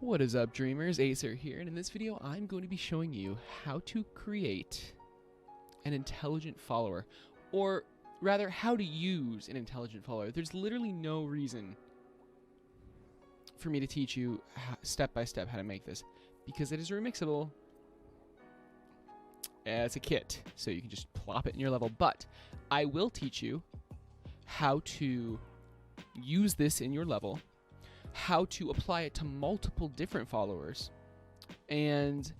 What is up, dreamers? Aecert here, and in this video I'm going to be showing you how to create an intelligent follower, or rather how to use an intelligent follower. There's literally no reason for me to teach you step by step how to make this, because it is remixable as a kit, so you can just plop it in your level. But I will teach you how to use this in your level, how to apply it to multiple different followers, and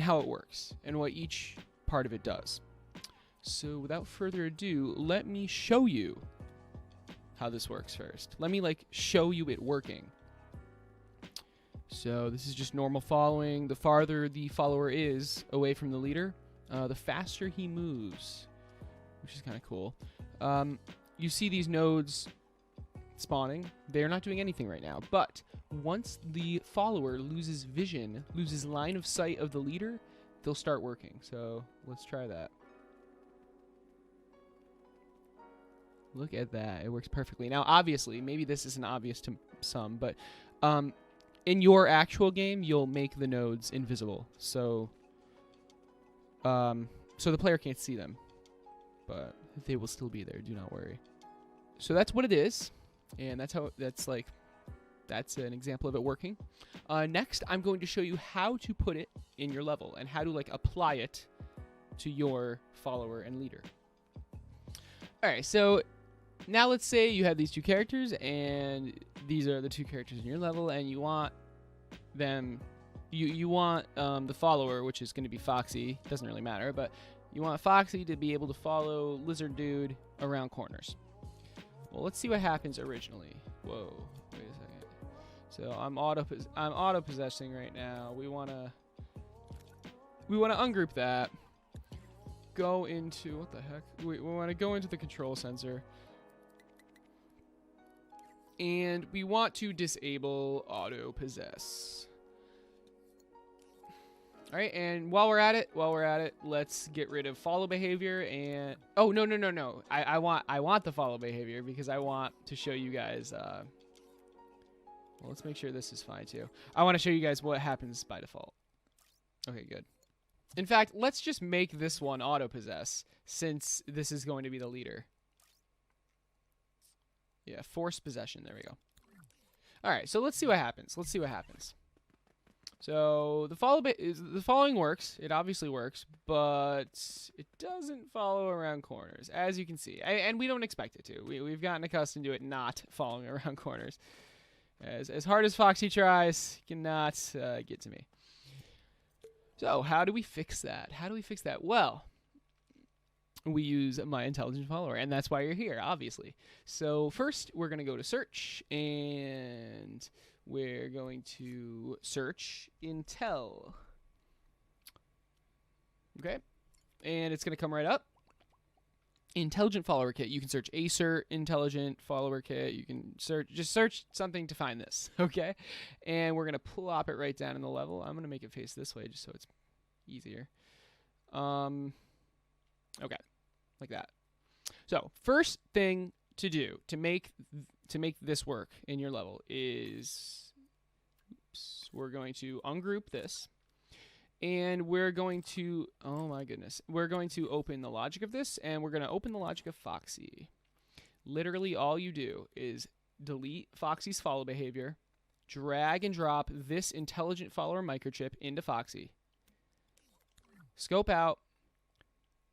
how it works, and what each part of it does. So without further ado, let me show you how this works first. Let me show you it working. So this is just normal following. The farther the follower is away from the leader, the faster he moves, which is kind of cool. You see these nodes spawning. They're not doing anything right now, but once the follower loses vision, loses line of sight of the leader, they'll start working. So let's try that. Look at that. It works perfectly. Now, obviously, maybe this isn't obvious to some, but in your actual game, you'll make the nodes invisible. So so the player can't see them, but they will still be there. Do not worry. So that's what it is. And that's an example of it working. Next, I'm going to show you how to put it in your level and how to apply it to your follower and leader. All right, so now let's say you have these two characters, and these are the two characters in your level, and you want them, you want the follower, which is going to be Foxy. Doesn't really matter, but you want Foxy to be able to follow Lizard Dude around corners. Well, let's see what happens originally. Whoa, wait a second. So I'm auto possessing right now. We wanna ungroup that. Go into, what the heck? We want to go into the control sensor, and we want to disable auto possess. All right, and while we're at it, let's get rid of follow behavior. And oh, no. I want the follow behavior because I want to show you guys. Well, let's make sure this is fine too. I want to show you guys what happens by default. Okay, good. In fact, let's just make this one auto possess, since this is going to be the leader. Yeah, forced possession. There we go. All right, so let's see what happens. So the following works. It obviously works, but it doesn't follow around corners, as you can see. And we don't expect it to. We've gotten accustomed to it not following around corners. As hard as Foxy tries, he cannot get to me. So how do we fix that? Well, we use my intelligent follower, and that's why you're here, obviously. So first, we're going to go to search, and we're going to search Intel. Okay. And it's going to come right up. Intelligent follower kit. You can search Aecert intelligent follower kit. You can just search something to find this. Okay. And we're going to plop it right down in the level. I'm going to make it face this way just so it's easier. Okay. Like that. So first thing to do to make this work in your level is, we're going to ungroup this, and we're going to, oh my goodness, we're going to open the logic of this, and we're going to open the logic of Foxy. Literally all you do is delete Foxy's follow behavior, drag and drop this intelligent follower microchip into Foxy, scope out,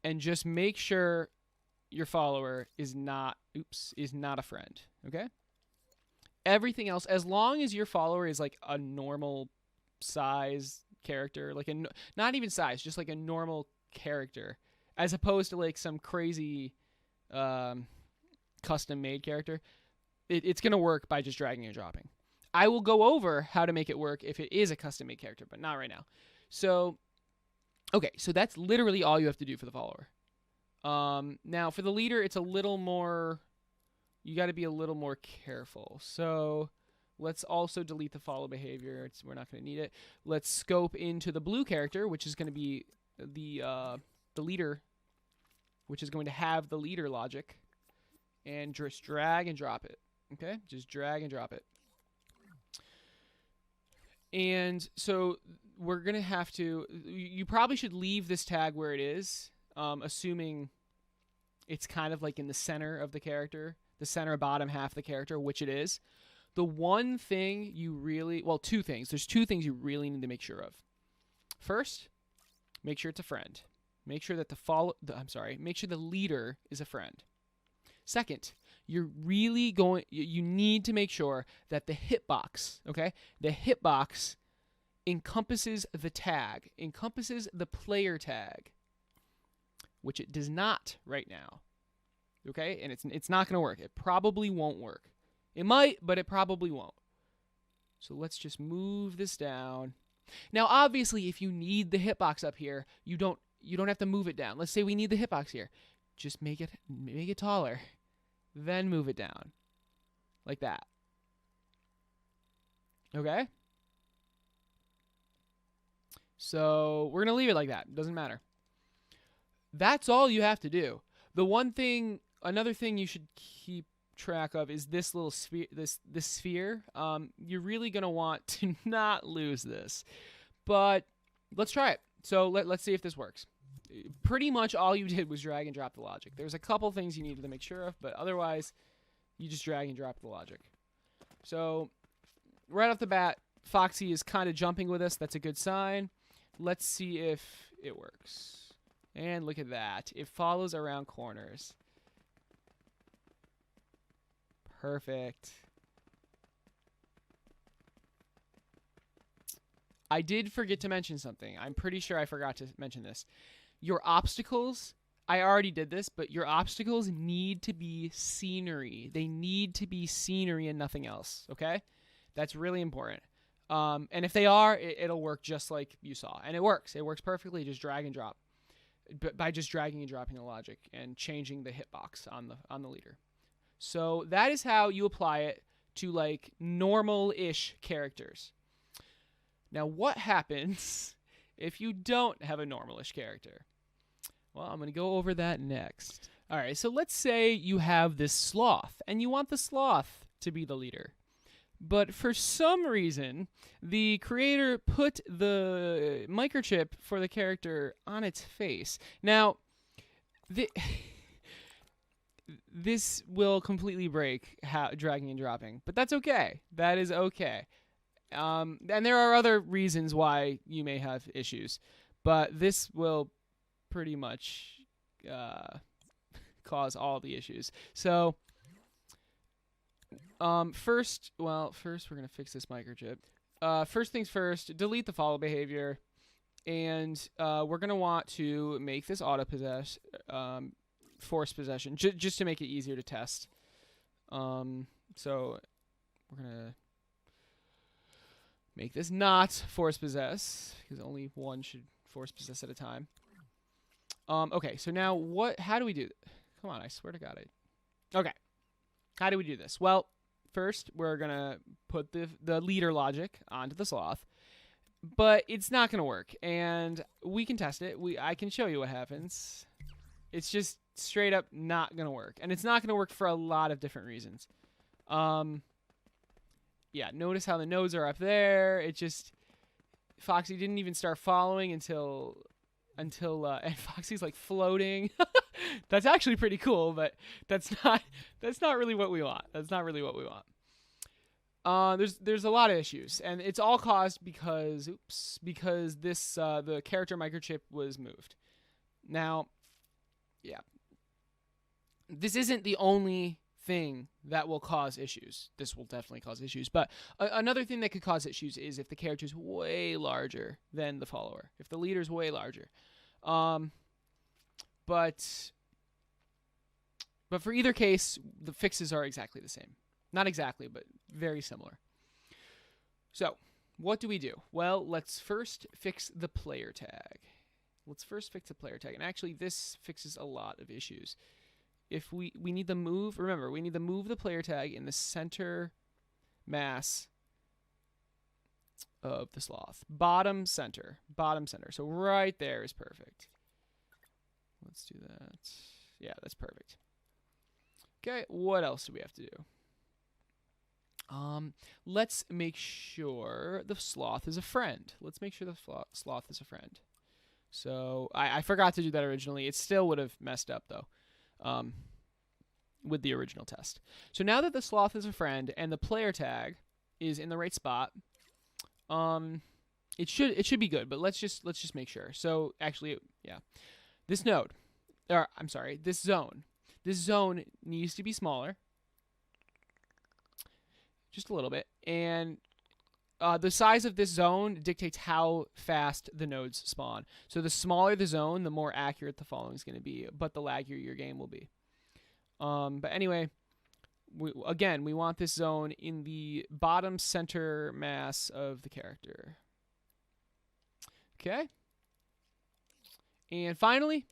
and just make sure your follower is not a friend. Okay. Everything else, as long as your follower is like a normal size character, not even size, just like a normal character, as opposed to like some crazy custom made character, it's gonna work by just dragging and dropping. I will go over how to make it work if it is a custom made character, but not right now. So okay, so that's literally all you have to do for the follower. Now for the leader, it's a little more, you got to be a little more careful. So let's also delete the follow behavior. We're not going to need it. Let's scope into the blue character, which is going to be the leader, which is going to have the leader logic, and just drag and drop it. Okay, just drag and drop it. And so we're going to have to, you probably should leave this tag where it is, assuming it's kind of like in the center of the character, the center bottom half of the character, which it is. The one thing you really, well, two things. There's two things you really need to make sure of. First, make sure it's a friend. Make sure that make sure the leader is a friend. Second, you need to make sure that the hitbox, okay? The hitbox encompasses the tag, encompasses the player tag, which it does not right now. Okay? And it's not going to work. It probably won't work. It might, but it probably won't. So let's just move this down. Now, obviously, if you need the hitbox up here, you don't have to move it down. Let's say we need the hitbox here. Just make it taller. Then move it down. Like that. Okay? So we're going to leave it like that. Doesn't matter. That's all you have to do. Another thing you should keep track of is this little sphere, this sphere. You're really going to want to not lose this. But let's try it. So let's see if this works. Pretty much all you did was drag and drop the logic. There's a couple things you needed to make sure of, but otherwise, you just drag and drop the logic. So right off the bat, Foxy is kind of jumping with us. That's a good sign. Let's see if it works. And look at that. It follows around corners. Perfect. I did forget to mention something. I'm pretty sure I forgot to mention this. Your obstacles, I already did this, but your obstacles need to be scenery. They need to be scenery and nothing else, okay? That's really important. And if they are, it'll work just like you saw. And it works. It works perfectly. Just drag and drop. By just dragging and dropping the logic and changing the hitbox on the leader. So that is how you apply it to like normal-ish characters. Now, what happens if you don't have a normal-ish character? Well, I'm going to go over that next. All right, so let's say you have this sloth, and you want the sloth to be the leader. But for some reason, the creator put the microchip for the character on its face. Now, this will completely break dragging and dropping, but that's okay. That is okay. And there are other reasons why you may have issues, but this will pretty much cause all the issues. So first we're going to fix this microchip. First things first, delete the follow behavior, and we're going to want to make this auto-possess, force possession, just to make it easier to test. So we're going to make this not force possess, because only one should force possess at a time. Okay, so now how do we do this? Come on, I swear to God. Okay, how do we do this? Well, first, we're going to put the leader logic onto the sloth, but it's not going to work, and we can test it. I can show you what happens. It's just straight up not going to work, and it's not going to work for a lot of different reasons. Yeah, notice how the nodes are up there. It just, Foxy didn't even start following until and Foxy's like floating. That's actually pretty cool, but that's not really what we want. That's not really what we want. There's a lot of issues, and it's all caused because this the character microchip was moved. Now, yeah, this isn't the only thing that will cause issues. This will definitely cause issues, but another thing that could cause issues is if the character is way larger than the follower, if the leader is way larger. But for either case, the fixes are exactly the same. Not exactly, but very similar. So what do we do? Well, let's first fix the player tag. And actually this fixes a lot of issues. If we need to move, remember, we need to move the player tag in the center mass of the sloth. Bottom center. So right there is perfect. Let's do that. Yeah, that's perfect. Okay, what else do we have to do? Let's make sure the sloth is a friend. Let's make sure the sloth is a friend. So I forgot to do that originally. It still would have messed up though, with the original test. So now that the sloth is a friend and the player tag is in the right spot, it should be good. But let's just make sure. So actually, yeah, this node, or I'm sorry, this zone needs to be smaller, just a little bit, and the size of this zone dictates how fast the nodes spawn. So the smaller the zone, the more accurate the following is going to be, but the laggier your game will be. But anyway, we want this zone in the bottom center mass of the character. Okay. And finally,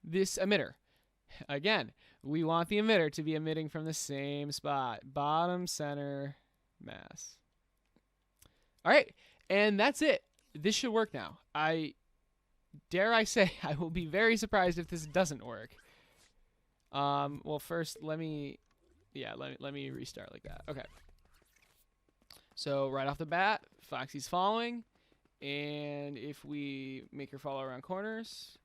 this emitter. Again, we want the emitter to be emitting from the same spot, bottom center mass. All right, and that's it. This should work now. Dare I say, I will be very surprised if this doesn't work. Well, first let me restart like that. Okay. So right off the bat, Foxy's following, and if we make her follow around corners,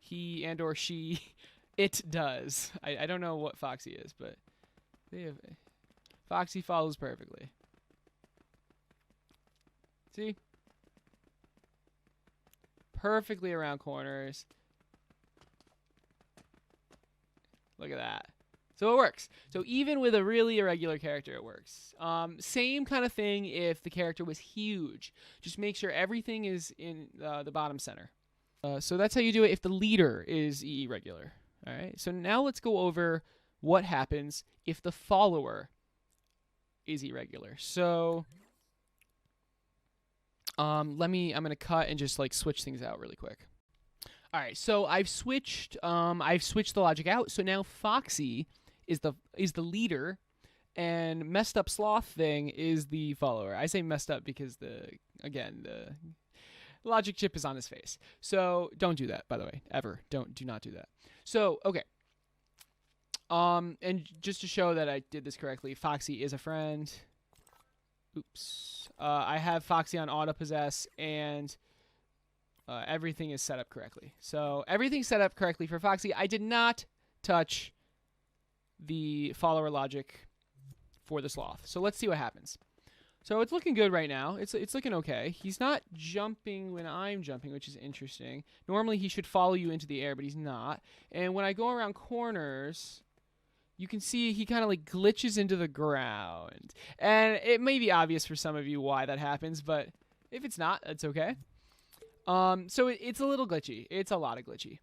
he and or she, it does. I don't know what Foxy is, but Foxy follows perfectly. See? Perfectly around corners. Look at that. So it works. So even with a really irregular character, it works. Same kind of thing if the character was huge. Just make sure everything is in the bottom center. So that's how you do it if the leader is irregular. All right. So now let's go over what happens if the follower is irregular. So I'm going to cut and just like switch things out really quick. All right, so I've switched the logic out. So now Foxy is the leader, and messed up sloth thing is the follower. I say messed up because the logic chip is on his face. So don't do that, by the way, ever. Do not do that. So okay. And just to show that I did this correctly, Foxy is a friend. Oops. I have Foxy on auto possess, and everything is set up correctly. So everything's set up correctly for Foxy. I did not touch the follower logic for the sloth. So let's see what happens. So it's looking good right now. It's looking okay. He's not jumping when I'm jumping, which is interesting. Normally he should follow you into the air, but he's not. And when I go around corners, you can see he kind of like glitches into the ground. And it may be obvious for some of you why that happens, but if it's not, that's okay. So it's a little glitchy. It's a lot of glitchy.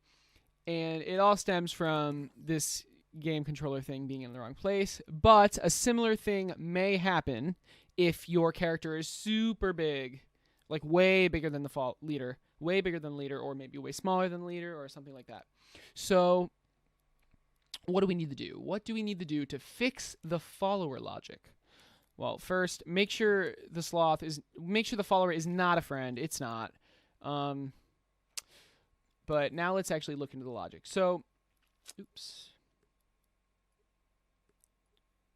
And it all stems from this game controller thing being in the wrong place. But a similar thing may happen if your character is super big, like way bigger than the leader, way bigger than the leader, or maybe way smaller than the leader, or something like that. So what do we need to do? What do we need to do to fix the follower logic? Well, first, make sure the follower is not a friend. It's not. But now let's actually look into the logic. So, oops.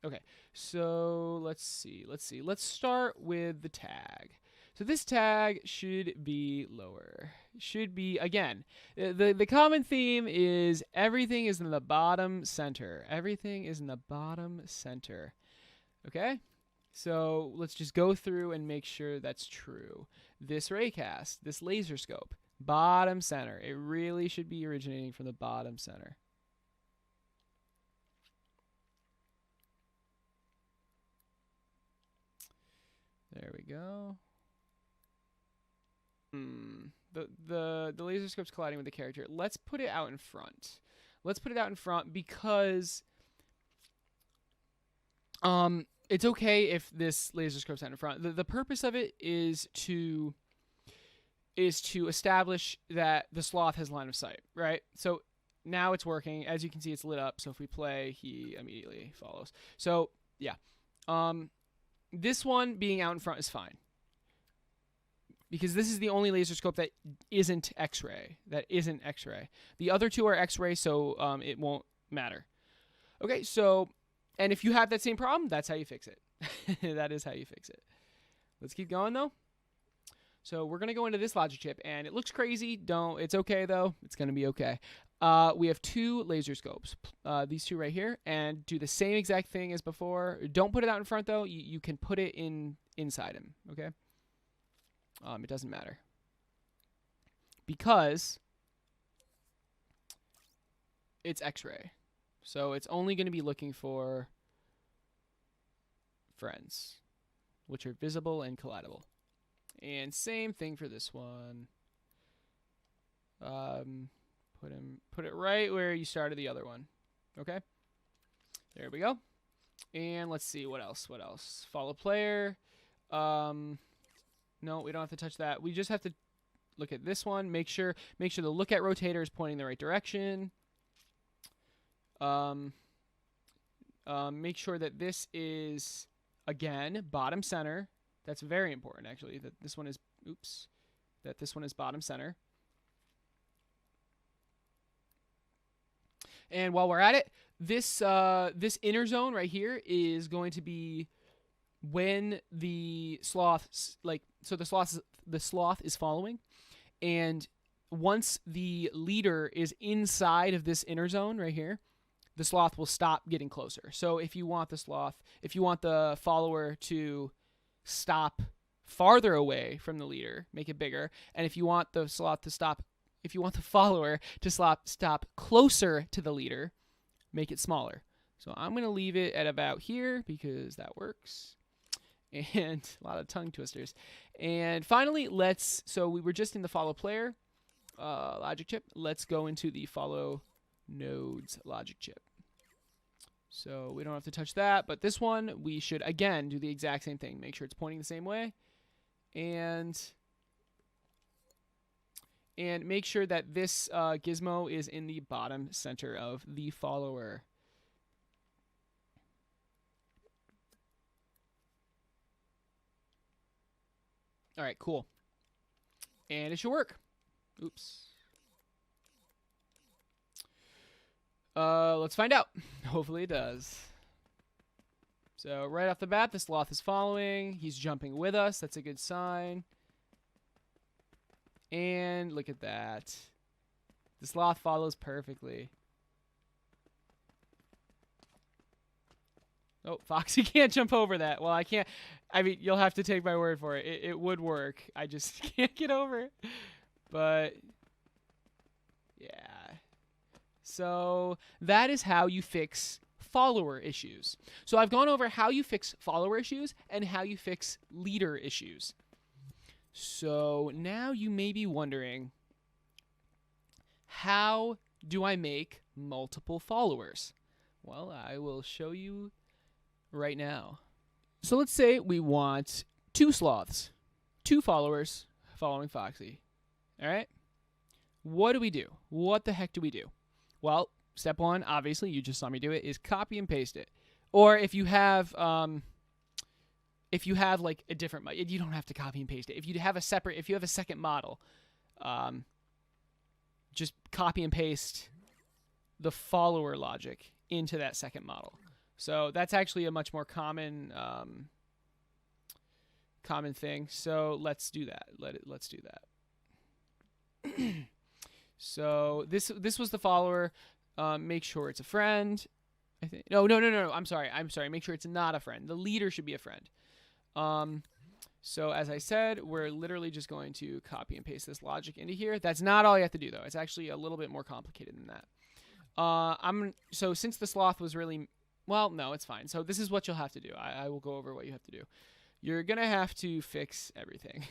Okay, so let's see. Let's start with the tag. So this tag should be lower. Should be, again, the common theme is everything is in the bottom center. Everything is in the bottom center. Okay? So let's just go through and make sure that's true. This raycast, this laser scope, bottom center. It really should be originating from the bottom center. There we go. The laser scope's colliding with the character. Let's put it out in front. Let's put it out in front because it's okay if this laser scope's out in front. The purpose of it is to establish that the sloth has line of sight, right? So now it's working. As you can see, it's lit up. So if we play, he immediately follows. So yeah, this one being out in front is fine because this is the only laser scope that isn't X-ray. The other two are X-ray, so it won't matter. Okay, so And if you have that same problem, that's how you fix it. That is how you fix it. Let's keep going though. So we're gonna go into this logic chip, and it looks crazy. It's okay though. It's gonna be okay. We have 2 laser scopes, these 2 right here, and do the same exact thing as before. Don't put it out in front though. You can put it inside him. Okay. It doesn't matter because it's X-ray, so it's only going to be looking for friends, which are visible and collidable. And same thing for this one. Put it right where you started the other one. Okay. There we go. And let's see what else. What else? Follow player. No, we don't have to touch that. We just have to look at this one. Make sure the look at rotator is pointing the right direction. Make sure that this is again bottom center. That's very important actually. That this one is bottom center. And while we're at it, this inner zone right here is going to be when the sloth the sloth is following, and once the leader is inside of this inner zone right here, the sloth will stop getting closer. So if you want the follower to stop farther away from the leader, make it bigger, and if you want the follower to stop closer to the leader, make it smaller. So I'm going to leave it at about here because that works. And a lot of tongue twisters. And finally, so we were just in the follow player logic chip. Let's go into the follow nodes logic chip. So we don't have to touch that, but this one we should again do the exact same thing. Make sure it's pointing the same way. And make sure that this gizmo is in the bottom center of the follower. All right, cool. And it should work. Oops. Let's find out. Hopefully it does. So right off the bat, the sloth is following. He's jumping with us. That's a good sign. And look at that. The sloth follows perfectly. Oh, Foxy can't jump over that. Well, I can't. I mean, you'll have to take my word for it. It would work. I just can't get over it. But, yeah. So, that is how you fix follower issues. So, I've gone over how you fix follower issues and how you fix leader issues. So, now you may be wondering, how do I make multiple followers? Well, I will show you right now. So let's say we want 2 sloths, 2 followers following Foxy. All right? What do we do? What the heck do we do? Well, step 1, obviously, you just saw me do it, is copy and paste it. Or if you have like a different, you don't have to copy and paste it. If you have a second model, just copy and paste the follower logic into that second model. So that's actually a much more common thing. So let's do that. Let's do that. So this was the follower. Make sure it's a friend. I think no. I'm sorry. Make sure it's not a friend. The leader should be a friend. So as I said, we're literally just going to copy and paste this logic into here. That's not all you have to do though. It's actually a little bit more complicated than that. So since the sloth was really, well, no, it's fine. So this is what you'll have to do. I will go over what you have to do. You're going to have to fix everything.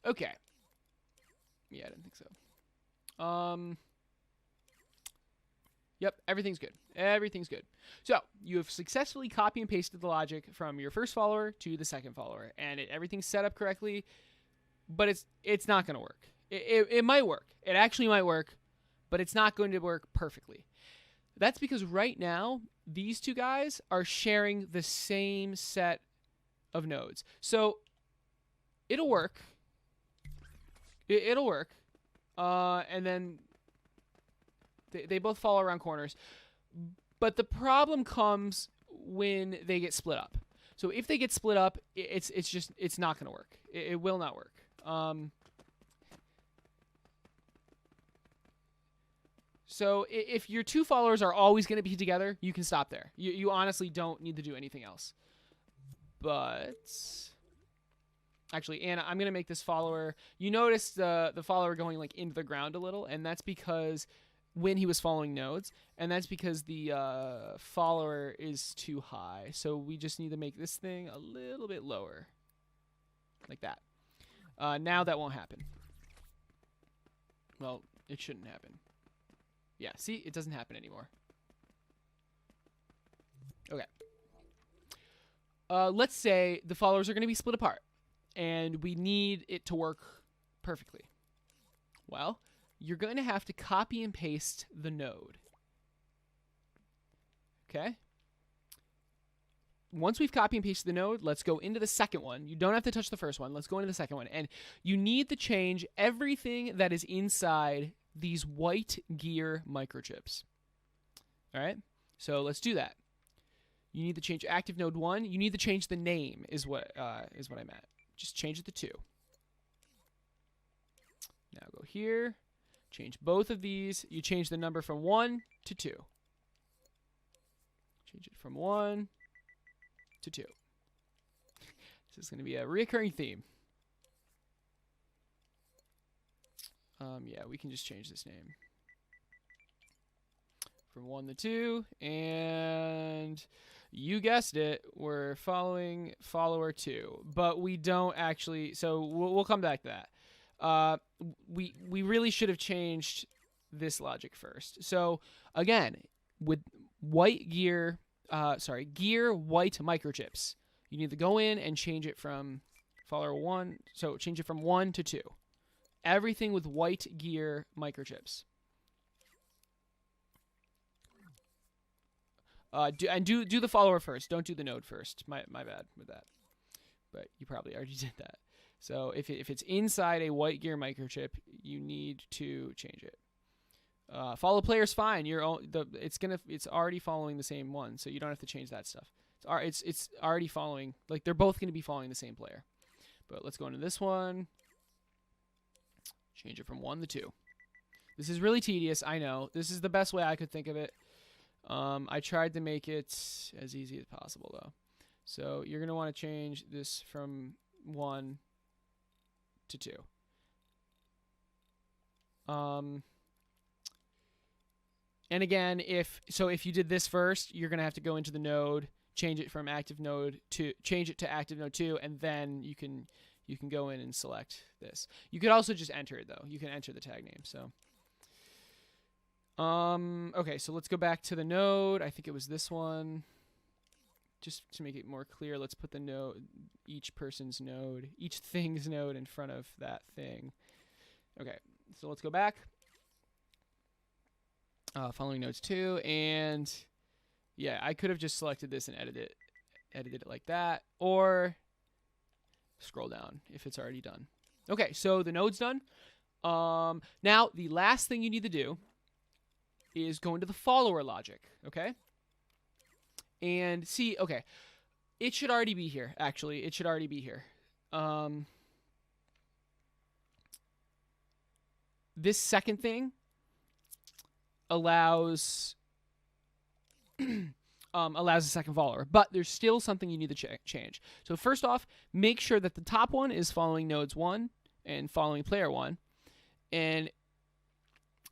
Okay. Yeah, I didn't think so. Yep, everything's good. Everything's good. So you have successfully copy and pasted the logic from your first follower to the second follower, and everything's set up correctly, but it's not going to work. It might work. It actually might work, but it's not going to work perfectly. That's because right now, these two guys are sharing the same set of nodes. So it'll work. It'll work. And then they both fall around corners. But the problem comes when they get split up. So if they get split up, it's not going to work. It will not work. So if your two followers are always going to be together, you can stop there. You honestly don't need to do anything else. But actually, Anna, I'm going to make this follower. You notice the follower going like into the ground a little, and that's because when he was following nodes, and that's because the follower is too high. So we just need to make this thing a little bit lower, like that. Now that won't happen. Well, it shouldn't happen. Yeah, see, it doesn't happen anymore. Okay. Let's say the followers are going to be split apart, and we need it to work perfectly. Well, you're going to have to copy and paste the node. Okay? Once we've copy and pasted the node, let's go into the second one. You don't have to touch the first one. Let's go into the second one. And you need to change everything that is inside these white gear microchips. All right? So let's do that. You need to change active node 1. You need to change the name is what I meant. Just change it to 2. Now go here. Change both of these. You change the number from 1 to 2. Change it from 1 to 2. This is going to be a recurring theme. Yeah, we can just change this name from 1 to 2, and you guessed it, we're following follower 2, but we don't actually. So we'll come back to that. We really should have changed this logic first. So again, with white gear, gear white microchips, you need to go in and change it from follower 1. So change it from 1 to 2. Everything with white gear microchips. Do the follower first. Don't do the node first. My bad with that. But you probably already did that. So if it's inside a white gear microchip, you need to change it. Follow player's fine. It's already following the same one, so you don't have to change that stuff. It's already following, like they're both going to be following the same player. But let's go into this one. Change it from 1 to 2. This is really tedious, I know. This is the best way I could think of it. I tried to make it as easy as possible, though. So you're going to want to change this from 1 to 2. And again, if you did this first, you're going to have to go into the node, change it from active node to active node 2, and then you can go in and select this. You could also just enter it, though. You can enter the tag name. So okay, so let's go back to the node. I think it was this one. Just to make it more clear, let's put the node, each person's node, each thing's node in front of that thing. Okay, so let's go back. Following nodes 2, and yeah, I could have just selected this and edited it like that, or scroll down if it's already done. Okay, so the node's done. Now the last thing you need to do is go into the follower logic, okay? And see, okay, it should already be here, actually. It should already be here. This second thing allows a second follower, but there's still something you need to change. So first off, make sure that the top one is following nodes 1 and following player 1, and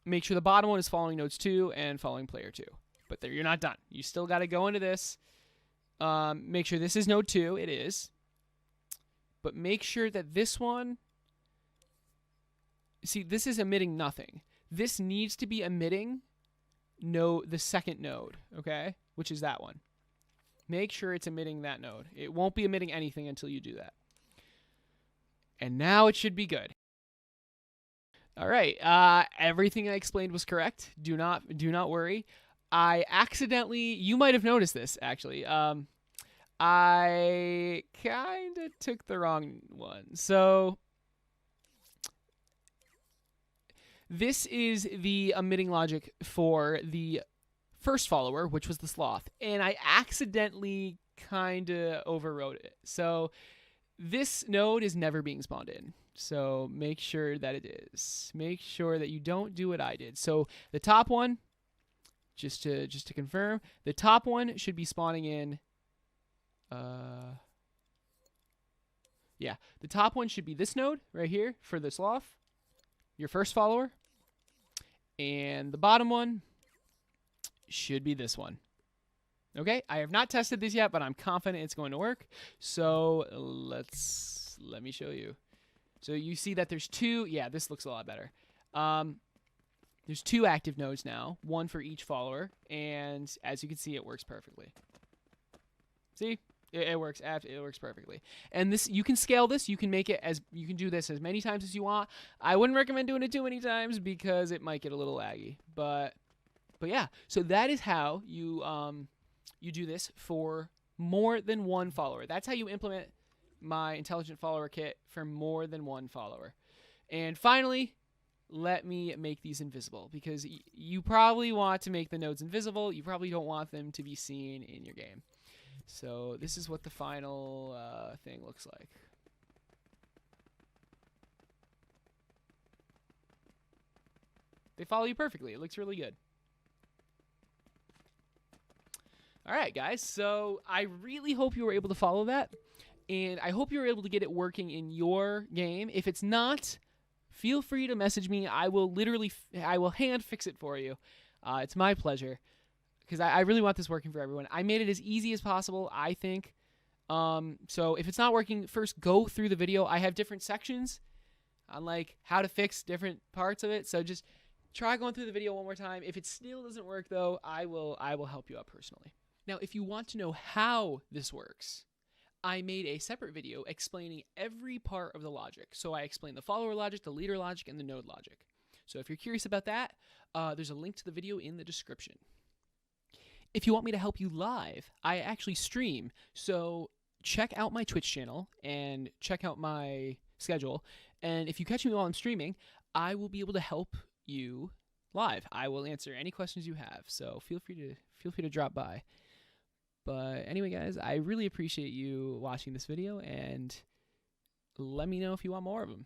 make sure the bottom one is following nodes 2 and following player 2. But there, you're not done. You still got to go into this. Make sure this is node 2. It is. But make sure that this one, see, this is emitting nothing. This needs to be emitting node, the second node, okay, which is that one. Make sure it's emitting that node. It won't be emitting anything until you do that. And now it should be good. All right, everything I explained was correct. Do not worry. I accidentally, you might have noticed this actually. I kind of took the wrong one. So this is the emitting logic for the first follower, which was the sloth, and I accidentally kind of overwrote it. So this node is never being spawned in. So make sure that it is. Make sure that you don't do what I did. So the top one, just to confirm, the top one should be spawning in. Yeah, the top one should be this node right here for the sloth, your first follower, and the bottom one should be this one. Okay, I have not tested this yet, but I'm confident it's going to work. So let me show you. So you see that there's two. Yeah, this looks a lot better. There's two active nodes now, one for each follower, and as you can see, it works perfectly. See, it works. It works perfectly. And this, you can scale this. You can make it as, you can do this as many times as you want. I wouldn't recommend doing it too many times because it might get a little laggy. But yeah. So that is how you you do this for more than one follower. That's how you implement my intelligent follower kit for more than one follower. And finally, let me make these invisible, because you probably want to make the nodes invisible. You probably don't want them to be seen in your game. So this is what the final thing looks like. They follow you perfectly. It looks really good. All right, guys. So I really hope you were able to follow that. And I hope you were able to get it working in your game. If it's not, feel free to message me. I will hand fix it for you. It's my pleasure, because I really want this working for everyone. I made it as easy as possible, I think. So if it's not working, first go through the video. I have different sections on like how to fix different parts of it. So just try going through the video one more time. If it still doesn't work though, I will help you out personally. Now, if you want to know how this works, I made a separate video explaining every part of the logic. So I explained the follower logic, the leader logic, and the node logic. So if you're curious about that, there's a link to the video in the description. If you want me to help you live, I actually stream. So check out my Twitch channel and check out my schedule. And if you catch me while I'm streaming, I will be able to help you live. I will answer any questions you have. So feel free to drop by. But anyway, guys, I really appreciate you watching this video, and let me know if you want more of them.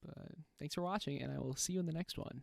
But thanks for watching, and I will see you in the next one.